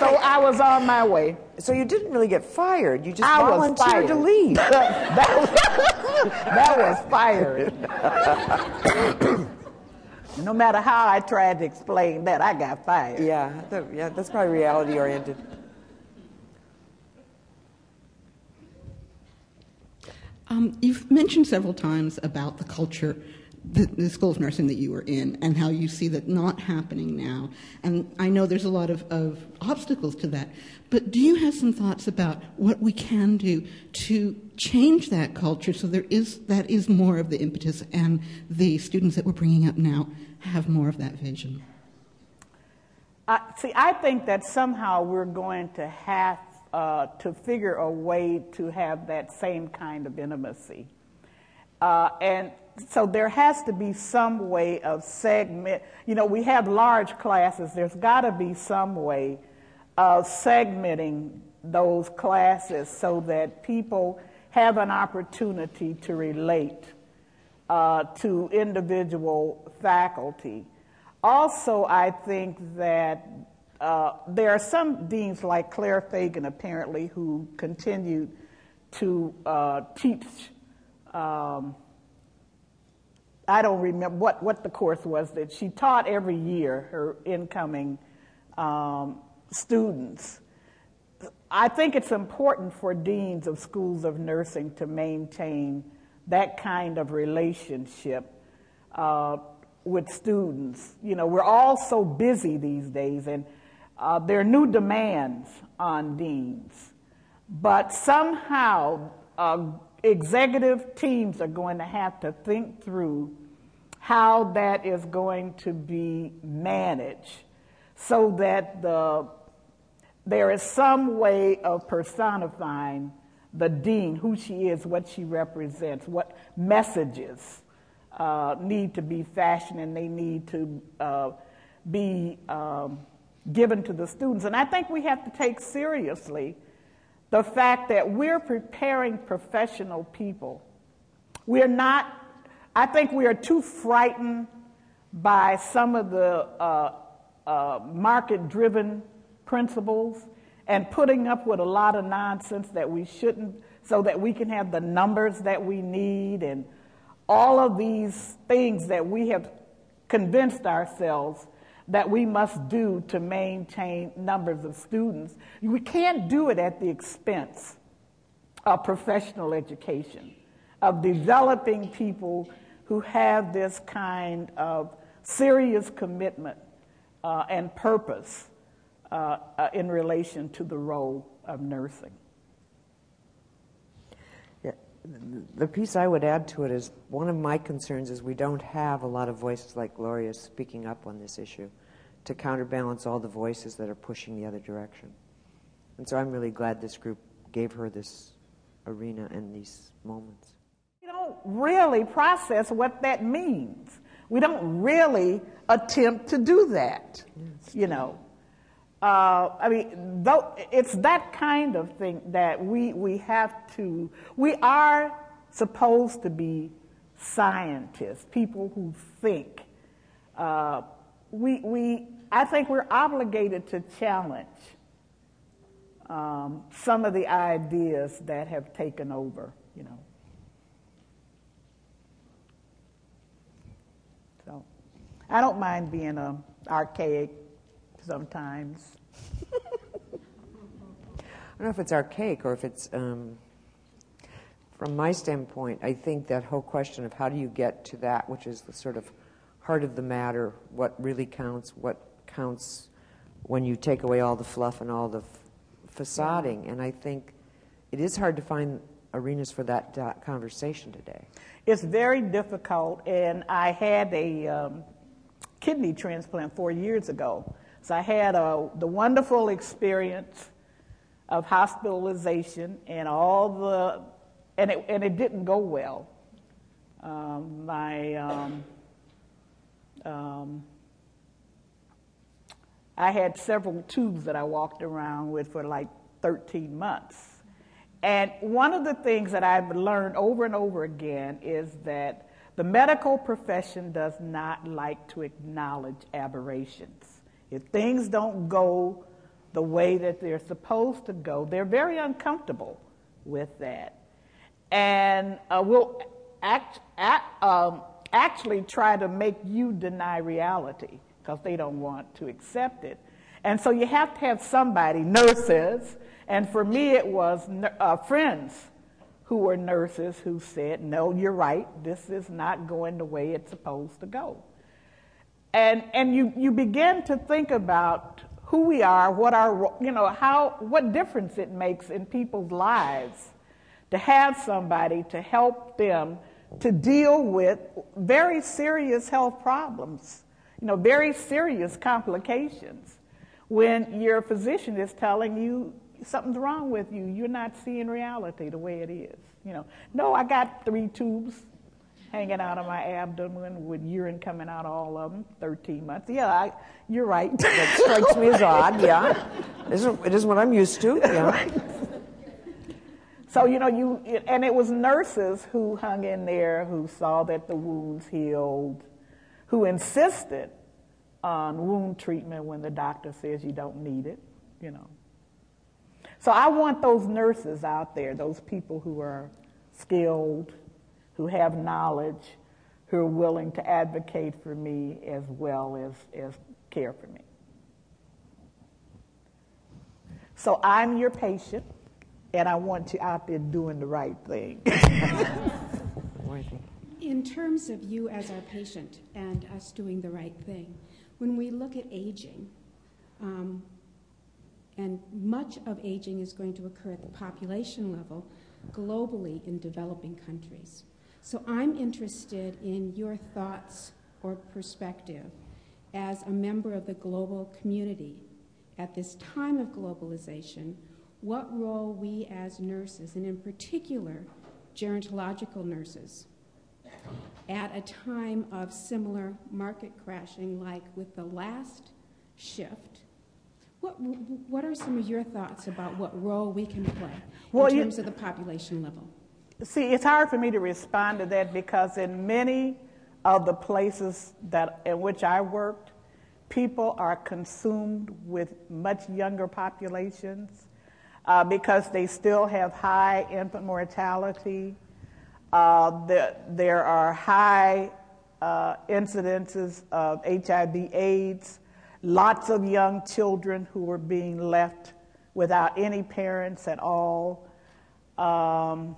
So I was on my way. So you didn't really get fired. You just I was volunteered to fired. leave. That was fired. No matter how I tried to explain that, I got fired. Yeah, that's probably reality-oriented. You've mentioned several times about the culture, the School of Nursing that you were in, and how you see that not happening now. And I know there's a lot of obstacles to that. But do you have some thoughts about what we can do to change that culture so that is more of the impetus, and the students that we're bringing up now have more of that vision? See, I think that somehow we're going to have to figure a way to have that same kind of intimacy. And so there has to be some way of segment. You know, we have large classes. There's got to be some way of segmenting those classes so that people have an opportunity to relate to individual faculty. Also, I think that there are some deans like Claire Fagan, apparently, who continued to teach. I don't remember what the course was that she taught every year, her incoming students. I think it's important for deans of schools of nursing to maintain that kind of relationship with students. You know, we're all so busy these days, and there are new demands on deans. But somehow, executive teams are going to have to think through how that is going to be managed so that there is some way of personifying the dean, who she is, what she represents, what messages need to be fashioned and they need to be given to the students. And I think we have to take seriously the fact that we're preparing professional people. We're not, I think we are too frightened by some of the market-driven principles and putting up with a lot of nonsense that we shouldn't, so that we can have the numbers that we need and all of these things that we have convinced ourselves that we must do to maintain numbers of students. We can't do it at the expense of professional education, of developing people who have this kind of serious commitment and purpose in relation to the role of nursing. Yeah, the piece I would add to it is one of my concerns is we don't have a lot of voices like Gloria speaking up on this issue to counterbalance all the voices that are pushing the other direction. And so I'm really glad this group gave her this arena and these moments. We don't really process what that means. We don't really attempt to do that, you know. I mean, though it's that kind of thing that we have to, we are supposed to be scientists, people who think. I think we're obligated to challenge some of the ideas that have taken over, you know. So, I don't mind being archaic sometimes. I don't know if it's archaic or if it's, from my standpoint, I think that whole question of how do you get to that which is the sort of heart of the matter, what really counts, what counts when you take away all the fluff and all the facading. And I think it is hard to find arenas for that conversation today. It's very difficult, and I had a kidney transplant 4 years ago. So I had the wonderful experience of hospitalization and and it didn't go well. I had several tubes that I walked around with for like 13 months. And one of the things that I've learned over and over again is that the medical profession does not like to acknowledge aberrations. If things don't go the way that they're supposed to go, they're very uncomfortable with that. And will actually try to make you deny reality because they don't want to accept it. And so you have to have somebody, nurses, and for me it was friends who were nurses who said, no, you're right, this is not going the way it's supposed to go. And you begin to think about who we are, what difference it makes in people's lives to have somebody to help them to deal with very serious health problems, very serious complications. When your physician is telling you something's wrong with you, you're not seeing reality the way it is. No, I got 3 tubes hanging out of my abdomen with urine coming out all of them, 13 months. Yeah, you're right. That strikes me as odd, yeah. It isn't what I'm used to, yeah. Right. So, and it was nurses who hung in there, who saw that the wounds healed, who insisted on wound treatment when the doctor says you don't need it, So I want those nurses out there, those people who are skilled, who have knowledge, who are willing to advocate for me as well as care for me. So I'm your patient, and I want you out there doing the right thing. In terms of you as our patient and us doing the right thing, when we look at aging, and much of aging is going to occur at the population level globally in developing countries. So I'm interested in your thoughts or perspective as a member of the global community at this time of globalization, what role we as nurses, and in particular gerontological nurses, at a time of similar market crashing like with the last shift, what are some of your thoughts about what role we can play in terms of the population level? See, it's hard for me to respond to that because in many of the places in which I worked, people are consumed with much younger populations because they still have high infant mortality. There are high incidences of HIV/AIDS, lots of young children who are being left without any parents at all. A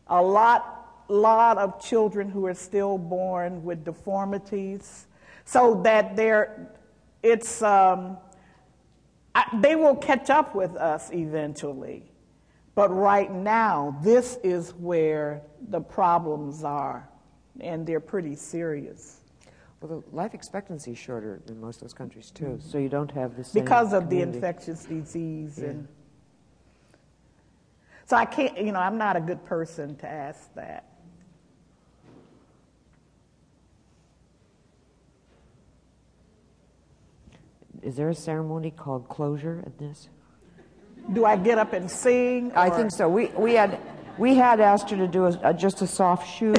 lot of children who are still born with deformities, so that they will catch up with us eventually. But right now, this is where the problems are, and they're pretty serious. Well, the life expectancy is shorter in most of those countries, too, so you don't have the same because of community. The infectious disease. Yeah. And so I can't, I'm not a good person to ask that. Is there a ceremony called closure at this? Do I get up and sing? I think so. We had asked her to do just a soft shoe.